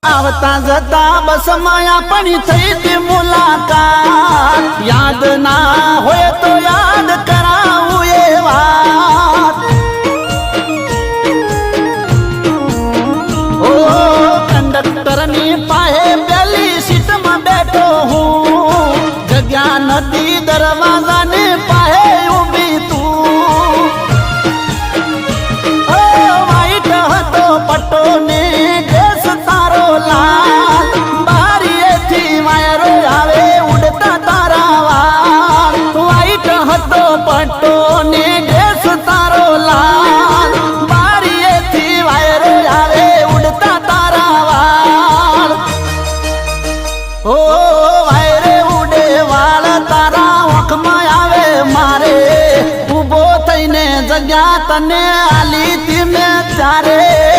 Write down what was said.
આવતા જતા બસ માયા પણ થઈ તે મુલાકાત યાદ ના હોય તો યાદ કરાવું એ વાત ઓ કંડક્ટર ની પાસે પેલી સીટમાં બેઠો હું જગ્યા નથી દરવાજા ને પાસે ઊભી તું ઓ વાઈટ હતો પટ્ટો ને પટ્ટો ને ડ્રેસ તારો લાલ બારીએથી વાયરો આવે ઉડતા તારા વાળ ઓ વાયરે ઉડે વાળ તારા ઓખમાં આવે મારે ઊભો થઈને જગ્યા તને આલી તી મેં ત્યારે